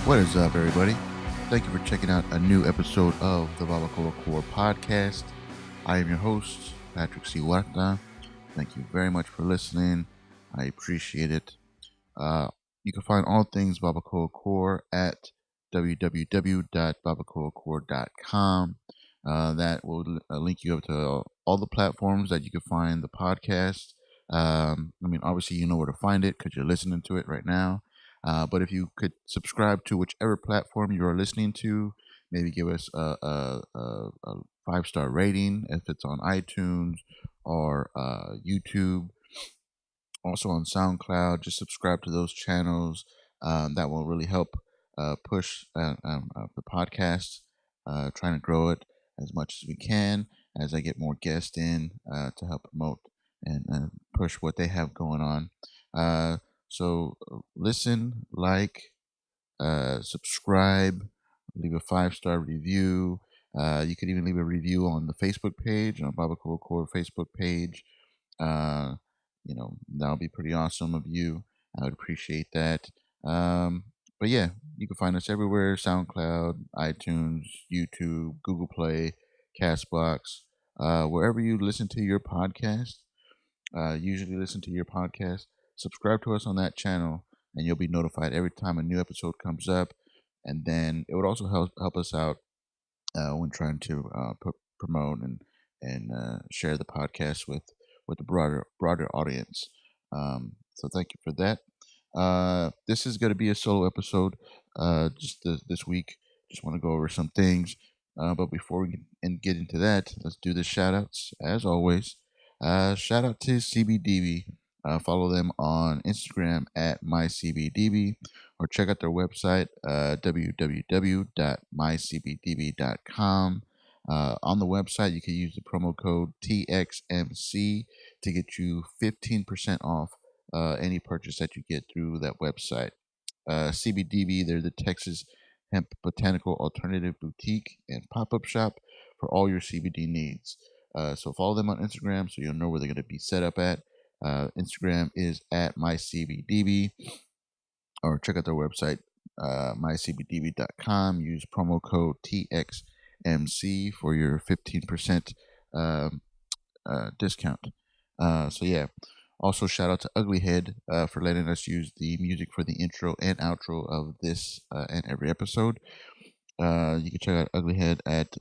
What is up, everybody? Thank you for checking out a new episode of the BarbacoaCore Podcast. I am your host, Patrick C. Huerta. Thank you very much for listening. I appreciate it. You can find all things BarbacoaCore at www.barbacoacore.com. That will link you up to all the platforms that you can find the podcast. Obviously, you know where to find it because you're listening to it right now. But if you could subscribe to whichever platform you are listening to, maybe give us a 5-star rating if it's on iTunes or YouTube. Also on SoundCloud, just subscribe to those channels. That will really help push the podcast, trying to grow it as much as we can as I get more guests in to help promote and push what they have going on. So listen, like, subscribe, leave a 5-star review. You can even leave a review on the Facebook page, on BarbacoaCore Facebook page. That would be pretty awesome of you. I would appreciate that. But yeah, you can find us everywhere: SoundCloud, iTunes, YouTube, Google Play, Castbox, wherever you listen to your podcast. Usually listen to your podcast. Subscribe to us on that channel, and you'll be notified every time a new episode comes up. And then it would also help us out when trying to promote and share the podcast with the broader audience. So thank you for that. This is going to be a solo episode just this week. Just want to go over some things. But before we get into that, let's do the shout outs as always. Shout out to CBDB. Follow them on Instagram at mycbdb, or check out their website, www.mycbdb.com. On the website, you can use the promo code TXMC to get you 15% off any purchase that you get through that website. CBDB, they're the Texas Hemp Botanical Alternative Boutique and Pop-Up Shop for all your CBD needs. So follow them on Instagram so you'll know where they're going to be set up at. Instagram is at mycbdb, or check out their website, mycbdb.com. Use promo code TXMC for your 15% discount. So yeah. Also, shout out to Uglyhead for letting us use the music for the intro and outro of this and every episode. You can check out Uglyhead at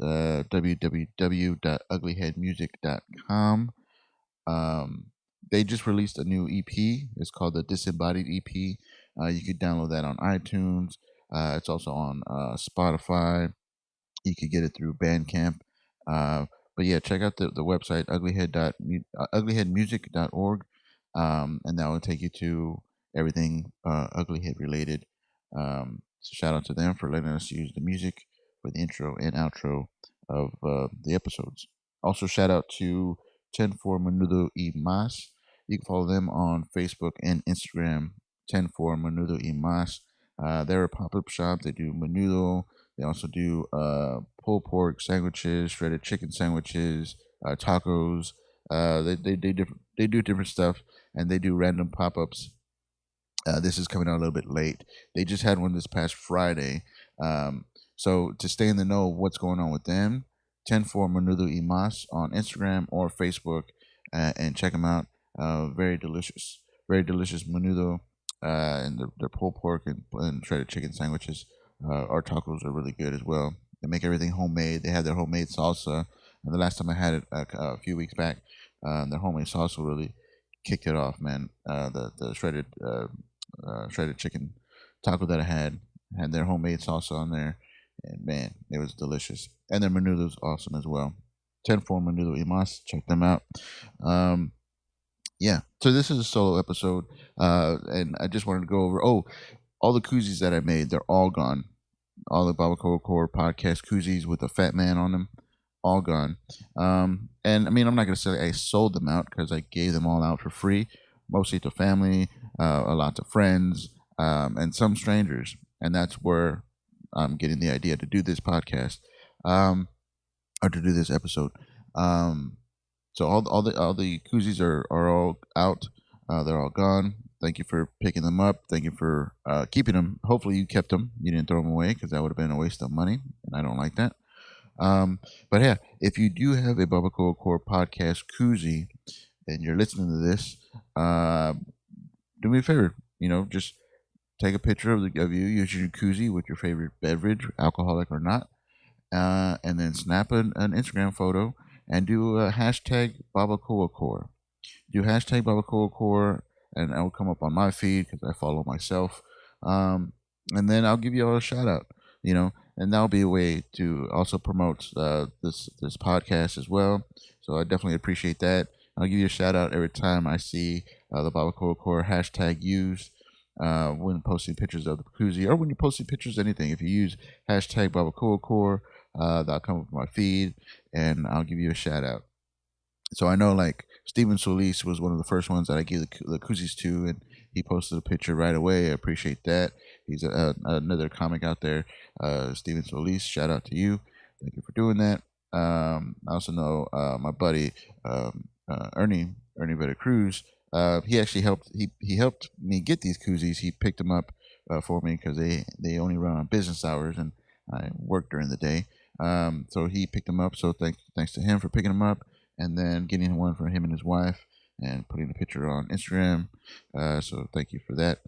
www.uglyheadmusic.com. They just released a new EP. It's called the Disembodied EP. You can download that on iTunes. It's also on Spotify. You can get it through Bandcamp. But yeah, check out the website, uglyheadmusic.org. And that will take you to everything Uglyhead related. So shout out to them for letting us use the music for the intro and outro of the episodes. Also, shout out to 10-4 Menudo y Mas. You can follow them on Facebook and Instagram, 10-4 Menudo y Mas. They're a pop-up shop. They do menudo. They also do pulled pork sandwiches, shredded chicken sandwiches, tacos. They do different stuff, and they do random pop-ups. This is coming out a little bit late. They just had one this past Friday. So to stay in the know of what's going on with them, 10-4 Menudo y Mas on Instagram or Facebook, and check them out. Very delicious menudo, and their pulled pork and shredded chicken sandwiches. Our tacos are really good as well. They make everything homemade. They have their homemade salsa. And the last time I had it a few weeks back, their homemade salsa really kicked it off, man. The shredded chicken taco that I had their homemade salsa on there, and man, it was delicious. And their menudo's awesome as well. 10-4 Menudo y Mas, check them out. Yeah, so this is a solo episode, and I just wanted to go over all the koozies that I made. They're all gone. All the BarbacoaCore Podcast koozies with a fat man on them, all gone. And I mean, I'm not going to say I sold them out because I gave them all out for free, mostly to family, a lot to friends, and some strangers. And that's where I'm getting the idea to do this podcast, or to do this episode. So all the koozies are all out. They're all gone. thank you for picking them up. Thank you for keeping them. Hopefully, you kept them. You didn't throw them away because that would have been a waste of money, and I don't like that. But yeah, if you do have a BarbacoaCore podcast koozie and you're listening to this, do me a favor. Just take a picture of you using your koozie with your favorite beverage, alcoholic or not, and then snap an Instagram photo and do a hashtag BarbacoaCore. Do hashtag BarbacoaCore, and that will come up on my feed because I follow myself. And then I'll give you all a shout out, and that'll be a way to also promote this podcast as well. So I definitely appreciate that. I'll give you a shout out every time I see the BarbacoaCore hashtag used when posting pictures of the koozie, or when you're posting pictures of anything. If you use hashtag BarbacoaCore, that'll come up on my feed, and I'll give you a shout out. So I know, like, Steven Solis was one of the first ones that I gave the koozies to, and he posted a picture right away. I appreciate that. He's another comic out there, Steven Solis. Shout out to you. Thank you for doing that. I also know my buddy Ernie Veracruz. He actually helped. He helped me get these koozies. He picked them up for me because they only run on business hours, and I work during the day. So he picked them up. So thanks to him for picking them up, and then getting one for him and his wife, and putting the picture on Instagram. So thank you for that.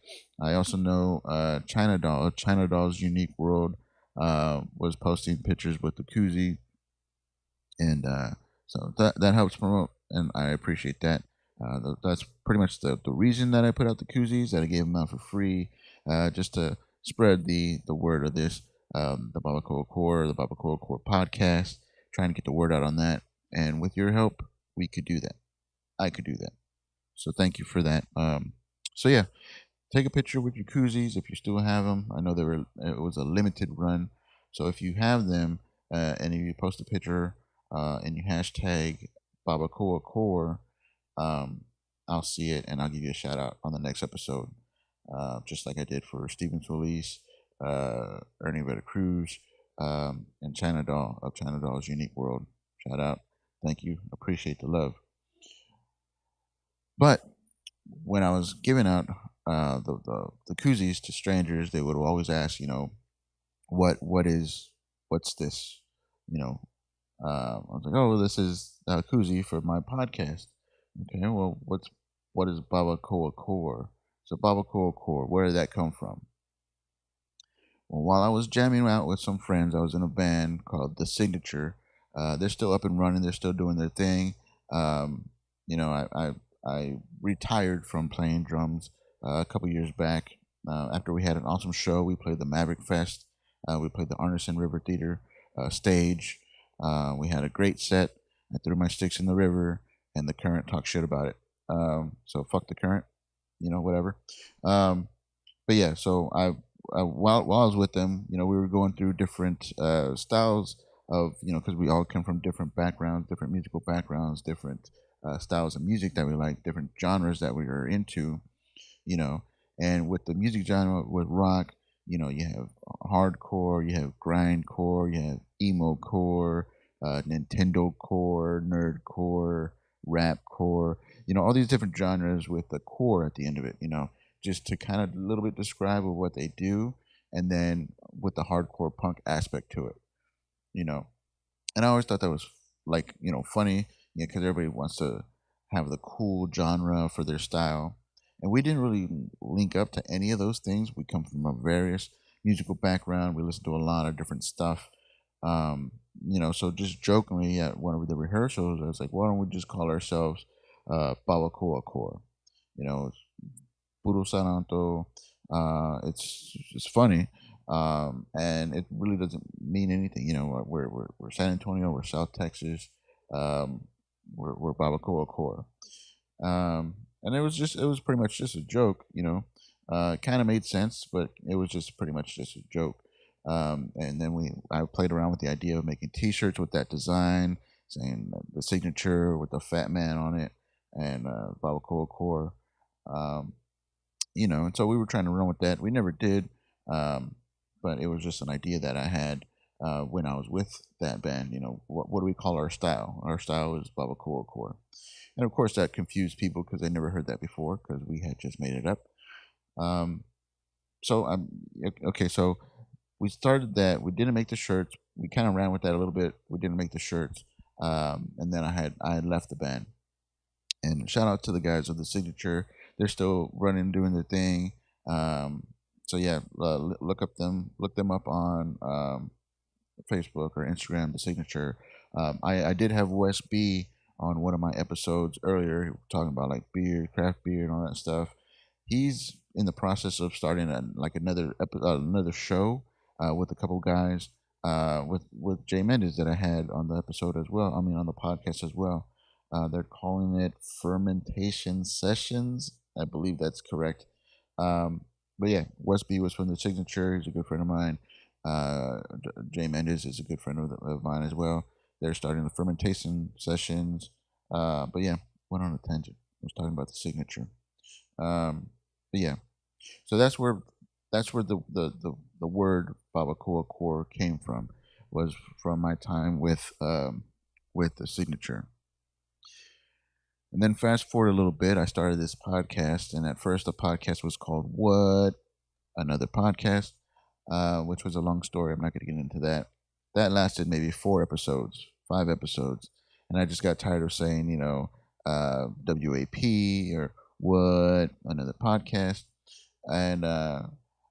I also know China Doll's Unique World was posting pictures with the koozie, and so that helps promote, and I appreciate that. That's pretty much the reason that I put out the koozies, that I gave them out for free, just to spread the word of this, the BarbacoaCore podcast, trying to get the word out on that. And with your help, we could do that. I could do that. So thank you for that. So yeah, take a picture with your koozies if you still have them. I know it was a limited run, so if you have them and if you post a picture and you hashtag BarbacoaCore, I'll see it and I'll give you a shout out on the next episode, just like I did for Steven Solis, Ernie Veracruz, and China Doll of China Doll's Unique World. Shout out. Thank you. Appreciate the love. But when I was giving out the koozies to strangers, they would always ask, what's this? I was like, oh, this is a koozie for my podcast. Okay, well, what is BarbacoaCore? So BarbacoaCore, where did that come from? Well, while I was jamming out with some friends, I was in a band called The Signature. They're still up and running. They're still doing their thing. I retired from playing drums a couple years back. After we had an awesome show, we played the Maverick Fest. We played the Arneson River Theater stage. We had a great set. I threw my sticks in the river, and the current talked shit about it. So fuck the current, whatever. But yeah, so while I was with them, we were going through different styles of, because we all come from different backgrounds, different musical backgrounds, different styles of music that we like, different genres that we are into, and with the music genre, with rock, you have hardcore, you have grindcore, you have emo core, Nintendo core, nerd core, rap core, all these different genres with the core at the end of it, just to kind of a little bit describe what they do, and then with the hardcore punk aspect to it, and I always thought that was, like, funny, because everybody wants to have the cool genre for their style, and we didn't really link up to any of those things. We come from a various musical background. We listen to a lot of different stuff. So just jokingly at one of the rehearsals, I was like, why don't we just call ourselves BarbacoaCore? Puro Saranto. It's funny, and it really doesn't mean anything. We're San Antonio, we're South Texas, we're BarbacoaCore, and it was pretty much just a joke. It kind of made sense, but it was just pretty much just a joke. And then I played around with the idea of making T-shirts with that design, saying the signature with the fat man on it, and BarbacoaCore. And so we were trying to run with that. We never did, but it was just an idea that I had when I was with that band. What do we call our style? Our style is BarbacoaCore. And of course, that confused people because they never heard that before, because we had just made it up. Um, so okay. So we started that. We didn't make the shirts. We kind of ran with that a little bit. We didn't make the shirts, and then I had left the band. And shout out to the guys of the Signature. They're still running, doing their thing. So yeah, look them up on Facebook or Instagram, the Signature. I did have Wes B on one of my episodes earlier, talking about like beer, craft beer, and all that stuff. He's in the process of starting another show with a couple guys with Jay Mendez that I had on the episode as well. I mean, on the podcast as well. They're calling it Fermentation Sessions. I believe that's correct. But yeah, Wes B was from the Signature. He's a good friend of mine. Jay Mendez is a good friend of mine as well. They're starting the fermentation sessions. But yeah, went on a tangent. I was talking about the Signature. But yeah, so that's where the word BarbacoaCore came from. Was from my time with the Signature. And then fast forward a little bit, I started this podcast, and at first the podcast was called What? Another podcast, which was a long story. I'm not going to get into that. That lasted maybe 4 episodes, 5 episodes, and I just got tired of saying, WAP or What? Another podcast. And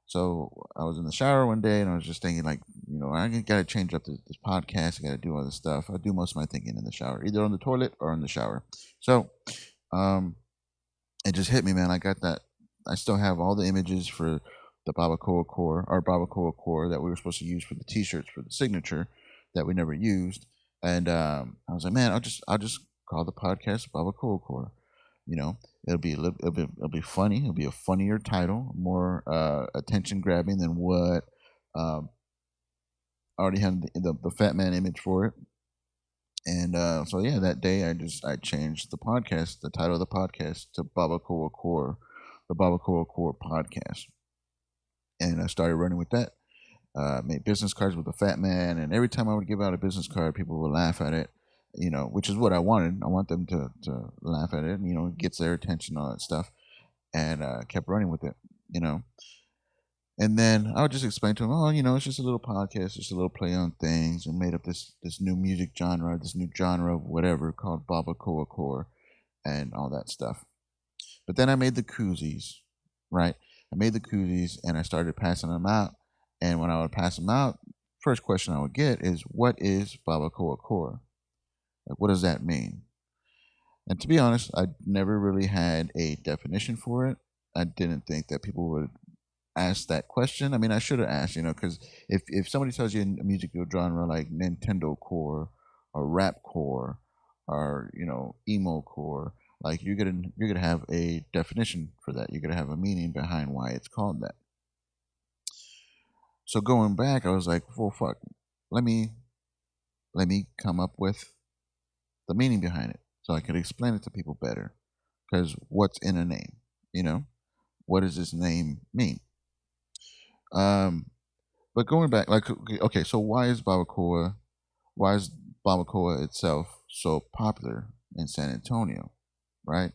so I was in the shower one day, and I was just thinking, like, I got to change up this podcast. I got to do all this stuff. I do most of my thinking in the shower, either on the toilet or in the shower. So um, it just hit me, man. I got that. I still have all the images for the Barbacoa core that we were supposed to use for the T-shirts for the Signature that we never used. And I was like, man, I'll just call the podcast Barbacoa Core. It'll be funny. It'll be a funnier title, more attention grabbing than what um, I already had the Fat Man image for it. And so yeah, that day I changed the title of the podcast to Barbacoa Core, the Barbacoa Core Podcast, and I started running with that. Made business cards with the Fat Man, and every time I would give out a business card, people would laugh at it. Which is what I wanted. I want them to laugh at it. It gets their attention, all that stuff, and kept running with it. You know, and then I would just explain to them, oh, it's just a little podcast, just a little play on things, and made up this new music genre, this new genre of whatever called Barbacoa Core, and all that stuff. But then I made the koozies, right? I made the koozies, and I started passing them out. And when I would pass them out, first question I would get is, "What is Barbacoa Core? Like, what does that mean?" And to be honest, I never really had a definition for it. I didn't think that people would ask that question. I mean, I should have asked, because if somebody tells you a musical genre like Nintendo core or rap core or emo core, like you're gonna have a definition for that. You're gonna have a meaning behind why it's called that. So going back, I was like, well, fuck, let me come up with the meaning behind it so I could explain it to people better. Because what's in a name, what does this name mean? Um, But going back, like, okay, so why is Barbacoa itself so popular in San Antonio, right?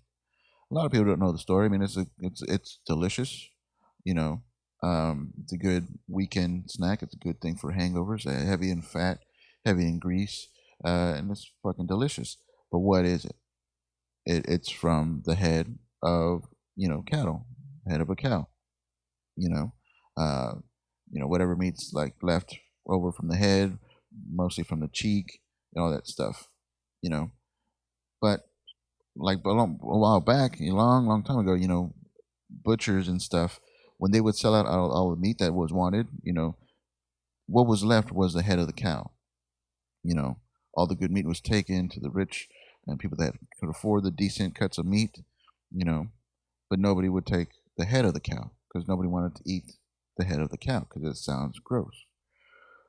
A lot of people don't know the story. I mean, it's delicious, you know. It's a good weekend snack. It's a good thing for hangovers. Heavy in fat, heavy in grease, and it's fucking delicious. But what is it? It's from the head of cattle, head of a cow, you know. Uh, whatever meat's like left over from the head, mostly from the cheek, and all that stuff, you know. But like a while back, a long, long time ago, butchers and stuff, when they would sell out all the meat that was wanted, what was left was the head of the cow. All the good meat was taken to the rich and people that could afford the decent cuts of meat, you know, but nobody would take the head of the cow because nobody wanted to eat the head of the cow because it sounds gross.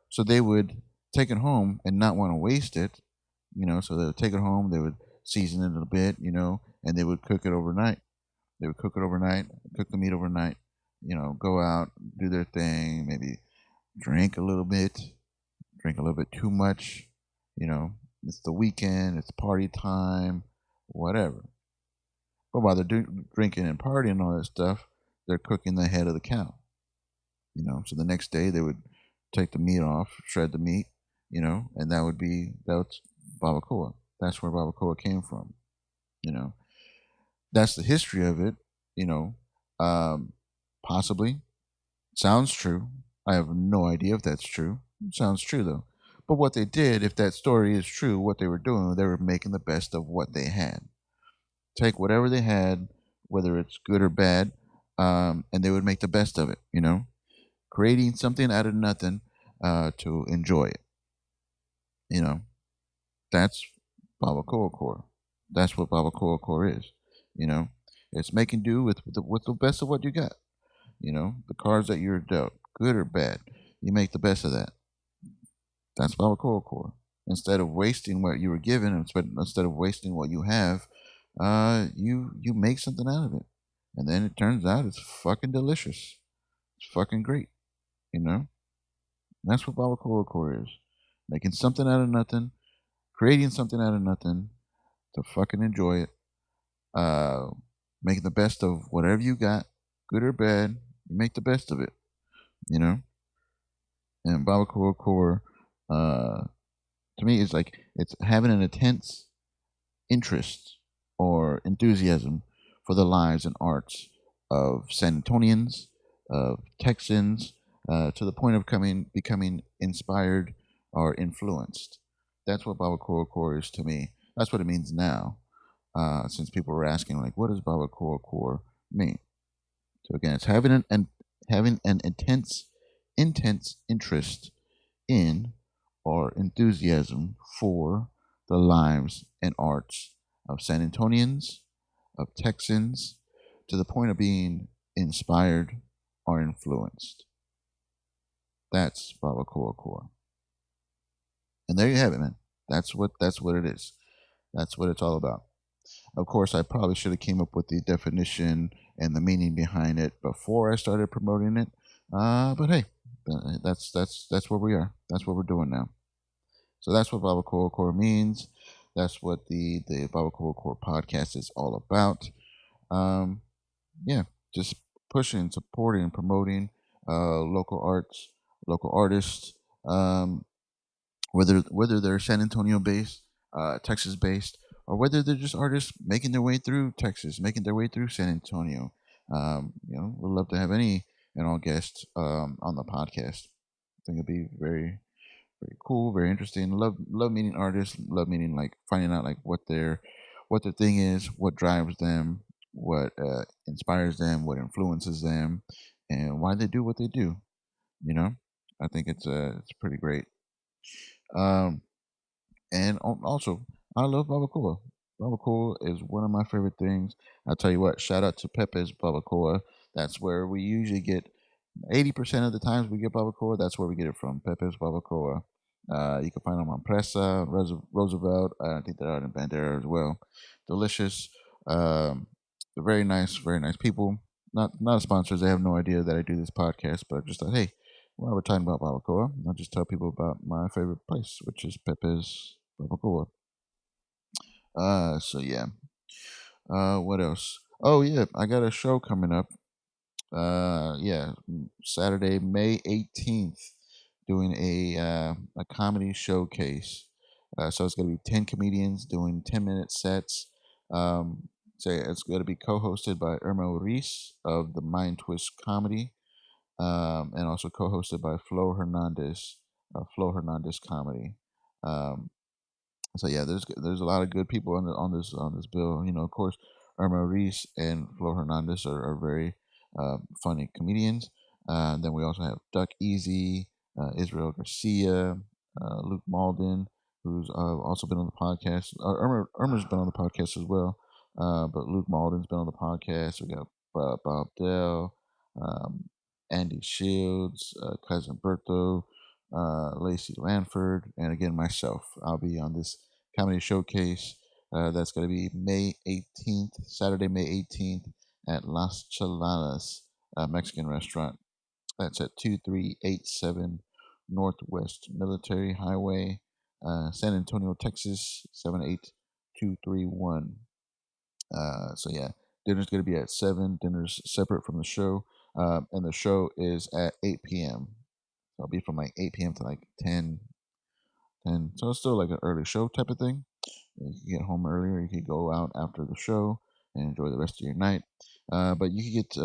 So they would take it home and not want to waste it, so they would take it home, they would season it a bit, and they would cook it overnight. They would cook it overnight, cook the meat overnight, go out, do their thing, maybe drink a little bit, drink a little bit too much, you know, it's the weekend, it's party time, whatever. But while they're drinking and partying and all that stuff, they're cooking the head of the cow. So the next day they would take the meat off, shred the meat, and that's barbacoa. That's where barbacoa came from. You know, that's the history of it. You know, um, Possibly sounds true. I have no idea if that's true. It sounds true though. But what they did, if that story is true, what they were doing, they were making the best of what they had. Take whatever they had, whether it's good or bad, and they would make the best of it. Creating something out of nothing to enjoy it. You know, that's BarbacoaCore. That's what BarbacoaCore is. You know, it's making do with the best of what you got. The cards that you're dealt, good or bad, you make the best of that. That's BarbacoaCore. Instead of wasting what you were given, instead of wasting what you have, you make something out of it, and then it turns out it's fucking delicious. It's fucking great. You know, that's what BarbacoaCore is. Making something out of nothing, creating something out of nothing to fucking enjoy it. Uh, Making the best of whatever you got, good or bad. You make the best of it. You know, and BarbacoaCore, uh, to me, is like it's having an intense interest or enthusiasm for the lives and arts of San Antonians, of Texans, to the point of becoming inspired or influenced. That's what BarbacoaCore is to me. That's what it means now. Since people were asking, like, what does BarbacoaCore mean? So again, it's having an intense interest in or enthusiasm for the lives and arts of San Antonians, of Texans, to the point of being inspired or influenced. That's BarbacoaCore. And there you have it, man. That's what it is. That's what it's all about. Of course, I probably should have came up with the definition and the meaning behind it before I started promoting it. But hey, that's where we are. That's what we're doing now. So that's what BarbacoaCore means. That's what the BarbacoaCore podcast is all about. Um, yeah, just pushing, supporting, promoting local arts, local artists. Um, whether they're San Antonio based, Texas based, or whether they're just artists making their way through Texas, making their way through San Antonio. We'd love to have any and all guests on the podcast. I think it'd be very cool, very interesting. Love meeting artists. Love meeting like finding out like what their thing is, what drives them, what inspires them, what influences them, and why they do what they do. You know, I think it's pretty great. Um, and also, I love Barbacoa. Barbacoa is one of my favorite things. I'll tell you what, shout out to Pepe's Barbacoa. That's where we usually get 80% of the times we get Barbacoa. That's where we get it from, Pepe's Barbacoa. You can find them on Presa, Roosevelt. I think they're out in Bandera as well. Delicious. They're very nice people. Not sponsors. They have no idea that I do this podcast, but I just thought, hey, while we're talking about Barbacoa, I'll just tell people about my favorite place, which is Pepe's Barbacoa. So yeah. What else? Oh yeah, I got a show coming up. Yeah, Saturday, May 18th, doing a comedy showcase. So it's gonna be 10 comedians doing 10-minute sets. So yeah, it's gonna be co-hosted by Irma Reese of the Mind Twist Comedy, and also co-hosted by Flo Hernandez Comedy. Um, so yeah, there's a lot of good people on this bill. Of course, Irma Reese and Flo Hernandez are very funny comedians. Then we also have Duck Easy, Israel Garcia, Luke Malden, who's also been on the podcast. Irma's been on the podcast as well, but Luke Malden's been on the podcast. We got Bob Dell, um, Andy Shields, cousin Berto, Lacey Lanford, and again myself. I'll be on this comedy showcase. That's going to be May 18th, Saturday, May 18th at Las Cheladas Mexican restaurant. That's at 2387 Northwest Military Highway, San Antonio, Texas 78231. So yeah, Dinner's going to be at 7. Dinner's separate from the show. And the show is at 8 p.m. So it'll be from like 8 p.m. to like 10. So it's still like an early show type of thing. You can get home earlier. You could go out after the show and enjoy the rest of your night. But you could get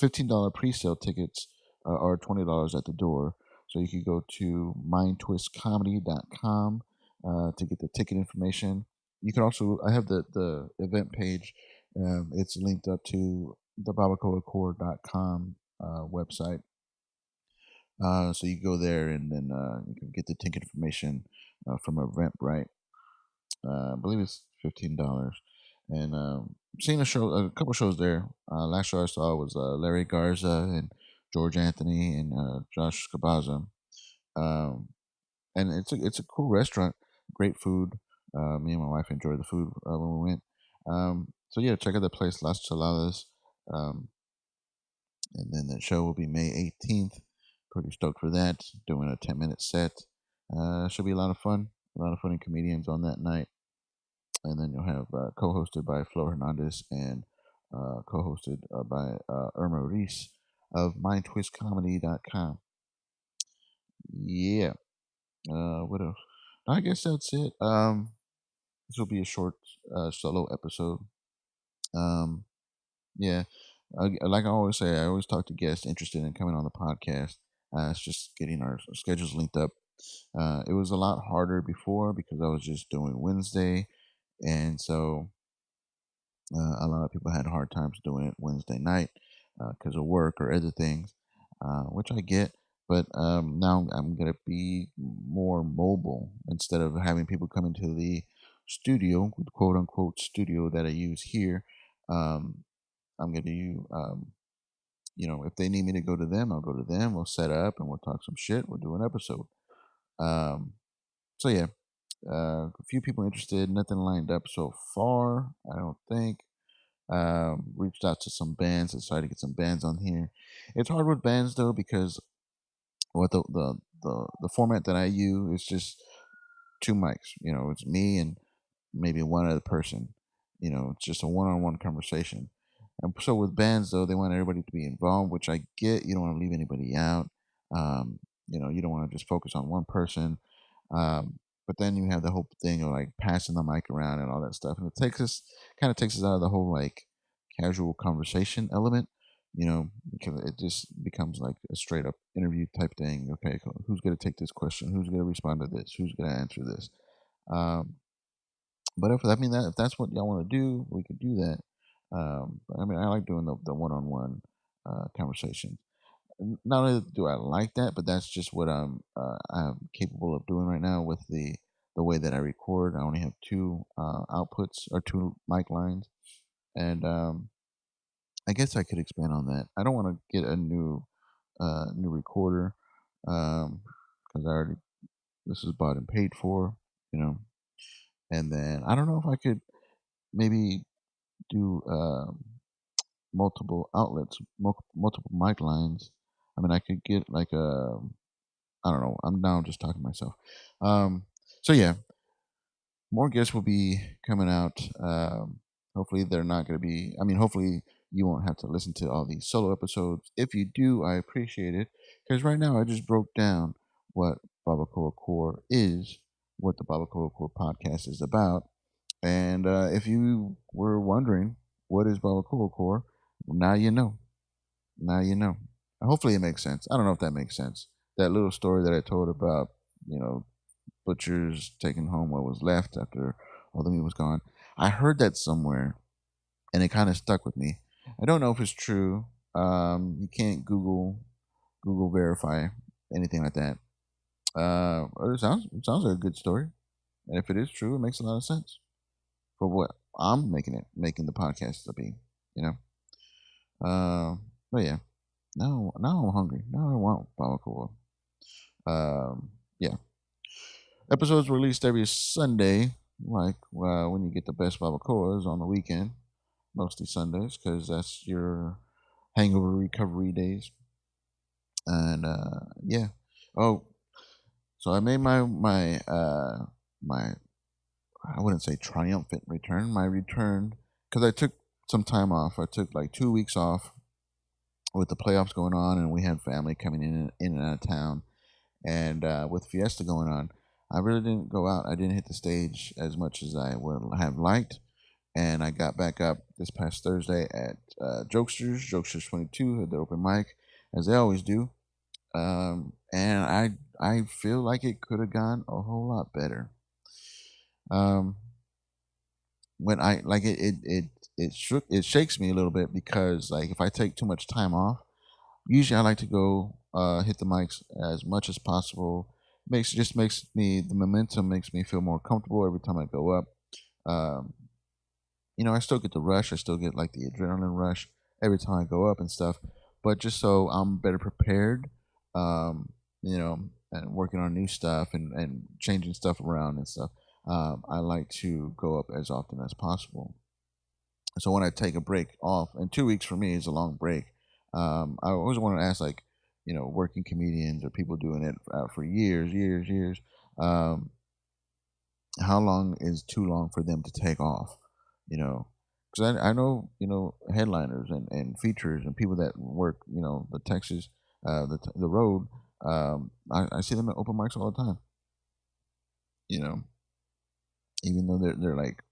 $15 pre-sale tickets or $20 at the door. So you could go to mindtwistcomedy.com to get the ticket information. You can also, I have the event page. It's linked up to the BarbacoaCore.com website. So you go there and then you can get the ticket information from Eventbrite. I believe it's $15. And seen a couple shows there. Last show I saw was Larry Garza and George Anthony and Josh Cabaza. Um, and it's a cool restaurant, great food. Me and my wife enjoyed the food when we went. So yeah, check out the place Las Chaladas. Um, and then the show will be May 18th. Pretty stoked for that. Doing a 10-minute set. Should be a lot of fun. A lot of funny comedians on that night. And then you'll have co-hosted by Flo Hernandez and co-hosted by Irma Reese of MindTwistComedy.com. Yeah. What else? I guess that's it. This will be a short solo episode. Yeah. Like I always say, I always talk to guests interested in coming on the podcast. It's just getting our schedules linked up. It was a lot harder before because I was just doing Wednesday. And so a lot of people had hard times doing it Wednesday night because of work or other things, which I get. But now I'm going to be more mobile instead of having people come into the studio, quote unquote studio that I use here. Um, I'm going to, if they need me to go to them, I'll go to them. We'll set up and we'll talk some shit. We'll do an episode. So yeah, a few people interested. Nothing lined up so far. I don't think. Reached out to some bands and tried to get some bands on here. It's hard with bands though because what the format that I use is just two mics. It's me and maybe one other person. It's just a one-on-one conversation. And so with bands though, they want everybody to be involved, which I get. You don't want to leave anybody out. You don't want to just focus on one person. But then you have the whole thing of like passing the mic around and all that stuff, and it takes us out of the whole like casual conversation element. Because it just becomes like a straight up interview type thing. Okay, who's going to take this question? Who's going to respond to this? Who's going to answer this? But if that's what y'all want to do, we could do that. But I like doing the one on one conversation. Not only do I like that, but that's just what I'm capable of doing right now with the way that I record. I only have two outputs or two mic lines, and I guess I could expand on that. I don't want to get a new recorder because I already this is bought and paid for, you know. And then I don't know if I could maybe do multiple outlets, multiple mic lines. I mean, I could get like a I don't know. I'm now just talking to myself. Um, so yeah, more guests will be coming out. Hopefully, they're not going to be. I mean, hopefully, you won't have to listen to all these solo episodes. If you do, I appreciate it because right now I just broke down what Barbacoa Core is, what the Barbacoa Core podcast is about, and if you were wondering what is Barbacoa Core, now you know. Now you know. Hopefully, it makes sense. I don't know if that makes sense. That little story that I told about, you know, butchers taking home what was left after all the meat was gone. I heard that somewhere, and it kind of stuck with me. I don't know if it's true. You can't Google verify anything like that. But it sounds like a good story, and if it is true, it makes a lot of sense for what I'm making the podcast to be. You know. But yeah, now I'm hungry. Now I want barbacoa. Yeah. Episodes released every Sunday, like when you get the best barbacoas on the weekend, mostly Sundays, because that's your hangover recovery days. And yeah, oh, so I made my I wouldn't say triumphant return, my return because I took some time off. I took like 2 weeks off with the playoffs going on, and we had family coming in and out of town, and with Fiesta going on, I really didn't go out. I didn't hit the stage as much as I would have liked, and I got back up this past Thursday at Jokesters 22 at the open mic, as they always do, and I feel like it could have gone a whole lot better. Um, when I like it shakes me a little bit because like if I take too much time off, usually I like to go hit the mics as much as possible. Makes me the momentum makes me feel more comfortable every time I go up. Um, I still get the rush. I still get like the adrenaline rush every time I go up and stuff. But just so I'm better prepared, and working on new stuff and changing stuff around and stuff. I like to go up as often as possible. So when I take a break off, and 2 weeks for me is a long break. I always want to ask, like, working comedians or people doing it for years. Um, how long is too long for them to take off? Because I know headliners and features and people that work the Texas the road. I see them at open mics all the time. You know, even though they're like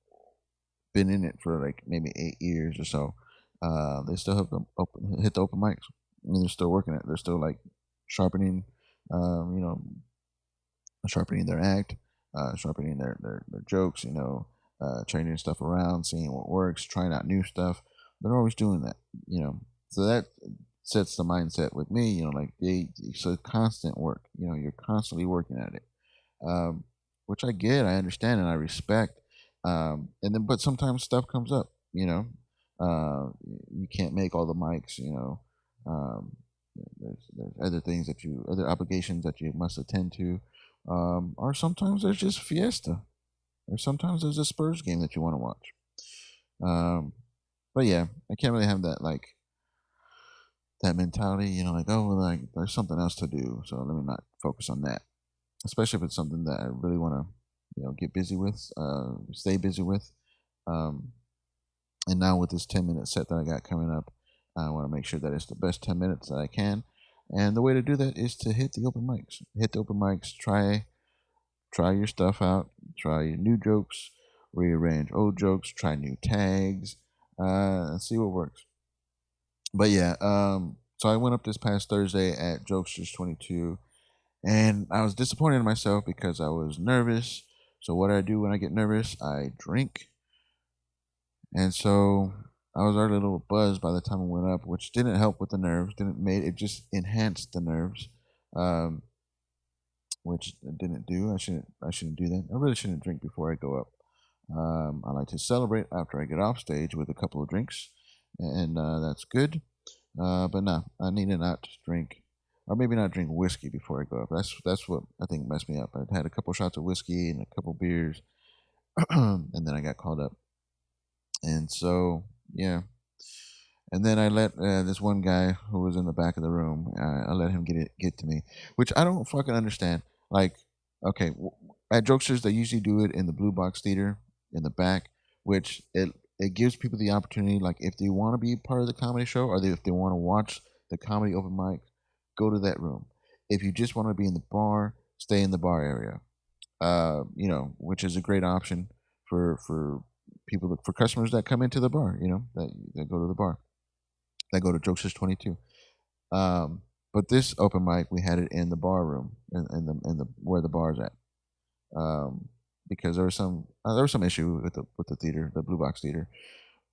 been in it for like maybe 8 years or so, they still have them hit the open mics. I mean, they're still working it. They're still like sharpening, um, you know, sharpening their act, sharpening their jokes. Changing stuff around, seeing what works, trying out new stuff. They're always doing that. So that sets the mindset with me. Like it's a constant work. You're constantly working at it, which I get, I understand, and I respect. And then, but sometimes stuff comes up. You can't make all the mics. There's other things other obligations that you must attend to, or sometimes there's just Fiesta, or sometimes there's a Spurs game that you want to watch. But yeah, I can't really have that mentality. Like, oh, well, like there's something else to do, so let me not focus on that. Especially if it's something that I really want to, get busy with, stay busy with. Um, and now with this 10-minute set that I got coming up, I want to make sure that it's the best 10 minutes that I can. And the way to do that is to hit the open mics. Hit the open mics. Try your stuff out. Try your new jokes. Rearrange old jokes. Try new tags. And see what works. But yeah, so I went up this past Thursday at Jokesters 22, and I was disappointed in myself because I was nervous. So what I do when I get nervous, I drink. And so I was already a little buzzed by the time I went up, which didn't help with the nerves. Didn't made it just enhanced the nerves, um, which it didn't do. I shouldn't do that. I really shouldn't drink before I go up. I like to celebrate after I get off stage with a couple of drinks, and that's good. But no, I need to not drink, or maybe not drink whiskey before I go up. That's what I think messed me up. I had a couple shots of whiskey and a couple beers, and then I got called up. And so yeah, and then I let this one guy who was in the back of the room. I let him get to me, which I don't fucking understand. Like, okay, at Jokesters they usually do it in the blue box theater in the back, which it gives people the opportunity, like if they want to be part of the comedy show, or if they want to watch the comedy open mic, go to that room. If you just want to be in the bar, stay in the bar area. Which is a great option for people, for customers that come into the bar. That go to the bar, that go to Jokesters 22. But this open mic, we had it in the bar room, in the where the bar's at. Because there was some issue with the theater, the blue box theater.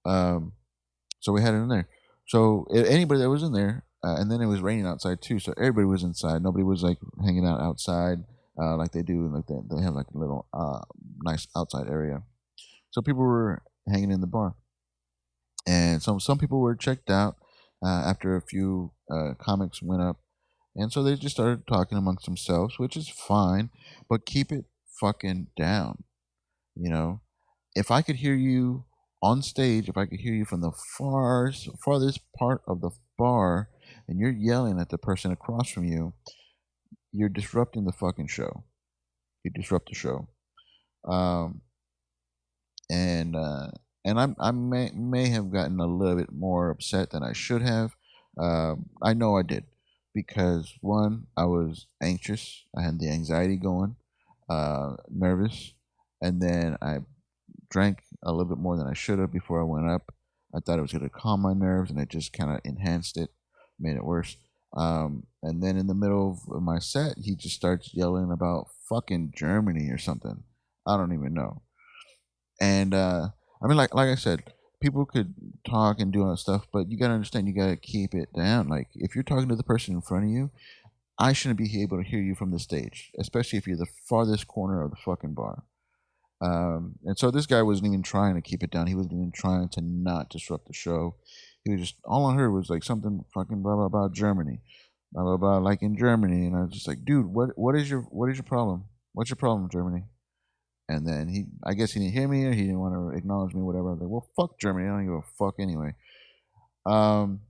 Um, so we had it in there. So anybody that was in there, and then it was raining outside too, so everybody was inside. Nobody was like hanging out outside, like they do. Like they have like a little nice outside area. So people were hanging in the bar, and some people were checked out after a few comics went up, and so they just started talking amongst themselves, which is fine, but keep it fucking down. You know, if I could hear you on stage, if I could hear you from the farthest part of the bar, and you're yelling at the person across from you, you're disrupting the fucking show. You disrupt the show. Um, and and I may have gotten a little bit more upset than I should have. I know I did because one, I was anxious. I had the anxiety going, nervous, and then I drank a little bit more than I should have before I went up. I thought it was going to calm my nerves, and it just kind of enhanced it, made it worse. And then in the middle of my set, he just starts yelling about fucking Germany or something. I don't even know. And I mean, like I said, people could talk and do all that stuff, but you gotta understand, you gotta keep it down. Like if you're talking to the person in front of you, I shouldn't be able to hear you from the stage, especially if you're the farthest corner of the fucking bar. And so this guy wasn't even trying to keep it down. He wasn't even trying to not disrupt the show. He was just, all I heard was like something fucking blah blah about Germany, blah blah blah, like in Germany. And I was just like, dude, what is your problem? What's your problem, Germany? And then I guess he didn't hear me or he didn't want to acknowledge me, whatever. I was like, well, fuck Germany. I don't give a fuck anyway. Um,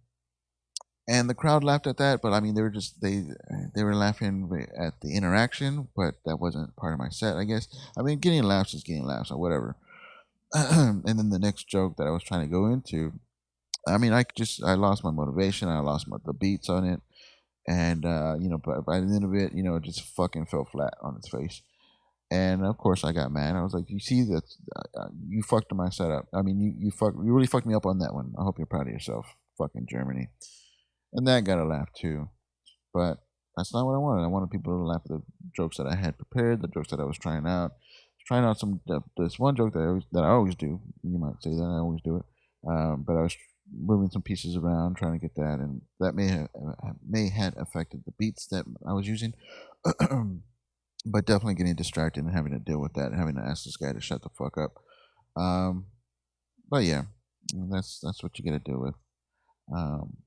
and the crowd laughed at that, but I mean, they were laughing at the interaction, but that wasn't part of my set, I guess. I mean, getting laughs is getting laughs or whatever. And then the next joke that I was trying to go into, I mean, I lost my motivation. I lost the beats on it, and but by the end of it, it just fucking fell flat on its face. And of course, I got mad. I was like, "You see that? You fucked my setup. I mean, you really fucked me up on that one. I hope you're proud of yourself, fucking Germany." And that got a laugh too. But that's not what I wanted. I wanted people to laugh at the jokes that I had prepared, the jokes that I was trying out. Trying out this one joke that I always do. You might say that I always do it, but I was moving some pieces around, trying to get that, and that may had affected the beats that I was using. But definitely getting distracted and having to deal with that, and having to ask this guy to shut the fuck up. Um, but yeah, I mean, that's what you got to deal with. Um,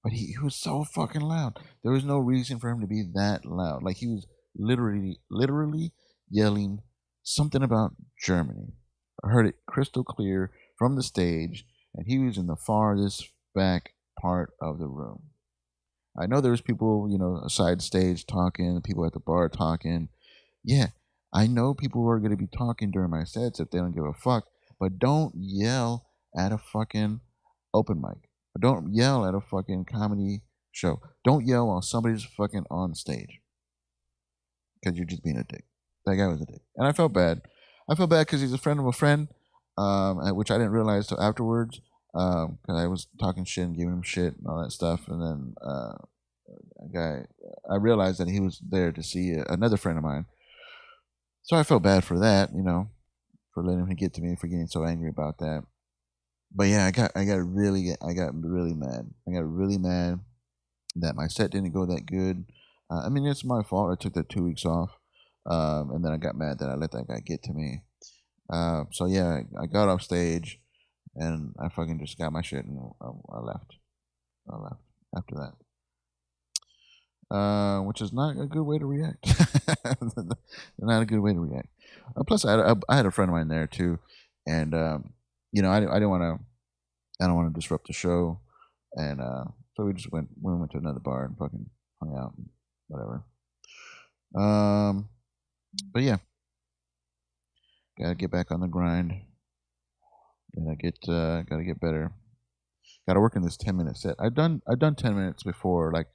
but he was so fucking loud. There was no reason for him to be that loud. Like he was literally yelling something about Germany. I heard it crystal clear from the stage, and he was in the farthest back part of the room. I know there was people, aside stage talking, people at the bar talking. Yeah, I know people are going to be talking during my sets if they don't give a fuck, but don't yell at a fucking open mic. Don't yell at a fucking comedy show. Don't yell while somebody's fucking on stage because you're just being a dick. That guy was a dick. And I felt bad. I felt bad because he's a friend of a friend, which I didn't realize till afterwards because I was talking shit and giving him shit and all that stuff. And then a guy, I realized that he was there to see another friend of mine. So I felt bad for that, for letting him get to me, for getting so angry about that. But yeah, I got really mad. I got really mad that my set didn't go that good. I mean, it's my fault. I took that 2 weeks off, and then I got mad that I let that guy get to me. So yeah, I got off stage, and I fucking just got my shit and I left. I left after that. Which is not a good way to react. Not a good way to react. Plus, I had a friend of mine there too, and I didn't want to. I don't want to disrupt the show, and so we went to another bar and fucking hung out and whatever. Um, but yeah, gotta get back on the grind. Gotta get better. Gotta work in this 10-minute set. I've done 10 minutes before, like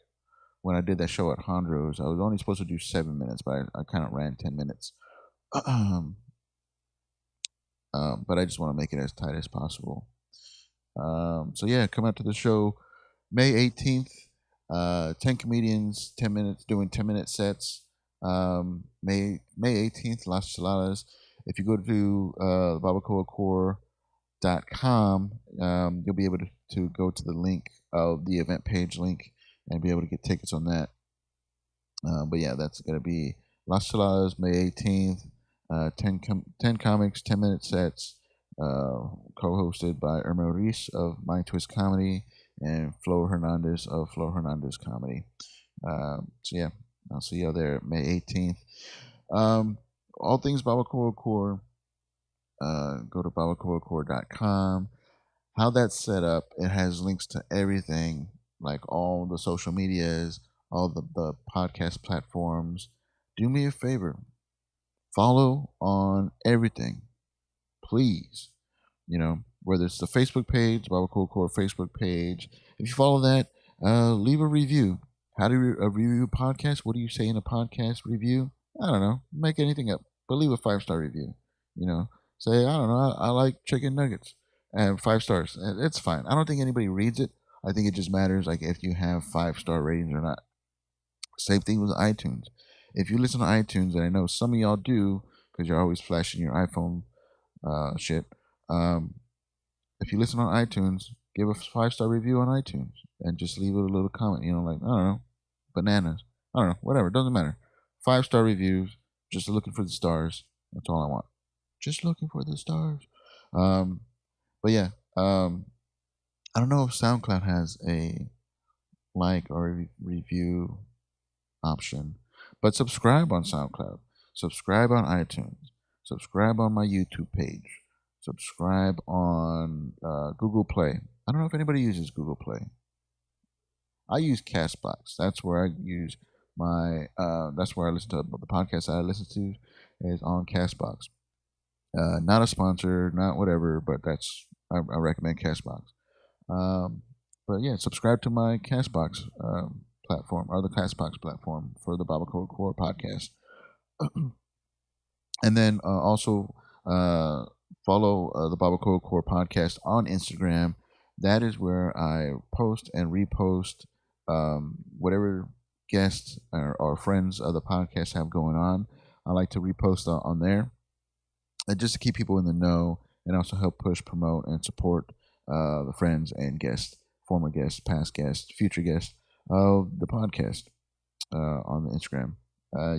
when I did that show at Hondros. I was only supposed to do 7 minutes, but I kind of ran 10 minutes. um, but I just want to make it as tight as possible. So yeah, come out to the show May 18th. 10 comedians, 10 minutes, doing 10-minute sets. May 18th, Las Cheladas. If you go to BarbacoaCore.com, you'll be able to go to the link of the event page link and be able to get tickets on that. But yeah, that's going to be Las Cheladas, May 18th. 10 comics, 10-minute sets, co-hosted by Irma Reese of Mind Twist Comedy and Flo Hernandez of Flo Hernandez Comedy. So yeah, I'll see you there May 18th. All things BarbacoaCore, go to BarbacoaCore.com. How that's set up, it has links to everything, like all the social medias, all the podcast platforms. Do me a favor, follow on everything, please. whether it's the Facebook page, BarbacoaCore Facebook page. If you follow that, leave a review. How do you review a podcast? What do you say in a podcast review? I don't know. Make anything up, but leave a 5-star review. Say, I don't know, I like chicken nuggets and 5 stars. It's fine. I don't think anybody reads it. I think it just matters like if you have 5-star ratings or not. Same thing with iTunes. If you listen to iTunes, and I know some of y'all do because you're always flashing your iPhone shit. If you listen on iTunes, give a 5-star review on iTunes and just leave a little comment. Like, I don't know, bananas. I don't know, whatever. It doesn't matter. 5-star reviews. Just looking for the stars. That's all I want. Just looking for the stars. But yeah, I don't know if SoundCloud has a like or review option, but subscribe on SoundCloud, subscribe on iTunes, subscribe on my YouTube page, subscribe on Google Play. I don't know if anybody uses Google Play. I use Castbox. That's where I use my. That's where I listen to the podcast that I listen to is on Castbox. Not a sponsor, not whatever, but I recommend Castbox. But yeah, subscribe to my Castbox platform or the Castbox platform for the BarbacoaCore Podcast, and then also follow the BarbacoaCore Podcast on Instagram. That is where I post and repost whatever guests or friends of the podcast have going on. I like to repost on there, and just to keep people in the know, and also help push, promote, and support the friends and guests, former guests, past guests, future guests of the podcast on the Instagram.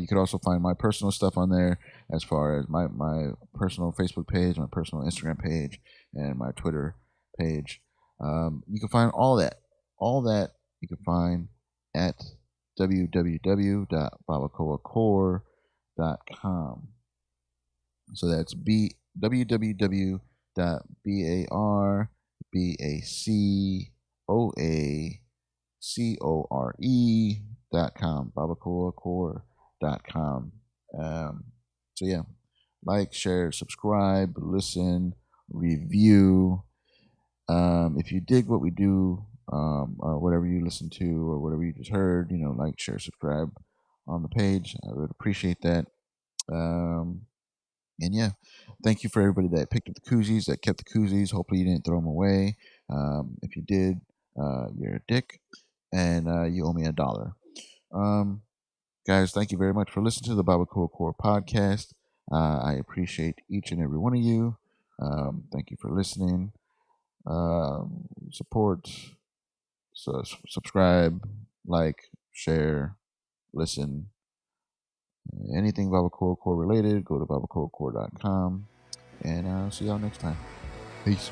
You could also find my personal stuff on there, as far as my personal Facebook page, my personal Instagram page, and my Twitter page. You can find all that. All that you can find at www.barbacoacore.com. So that's www.barbacoacore.com, barbacoacore.com. So yeah, like, share, subscribe, listen, review. If you dig what we do, or whatever you listen to, or whatever you just heard, like, share, subscribe on the page. I would appreciate that. And yeah, thank you for everybody that picked up the koozies, that kept the koozies. Hopefully you didn't throw them away. If you did, you're a dick, and you owe me $1. Guys, thank you very much for listening to the BarbacoaCore Podcast. I appreciate each and every one of you. Thank you for listening. Support, subscribe, like, share, listen. Anything BarbacoaCore related, go to barbacoacore.com. And I'll see y'all next time. Peace.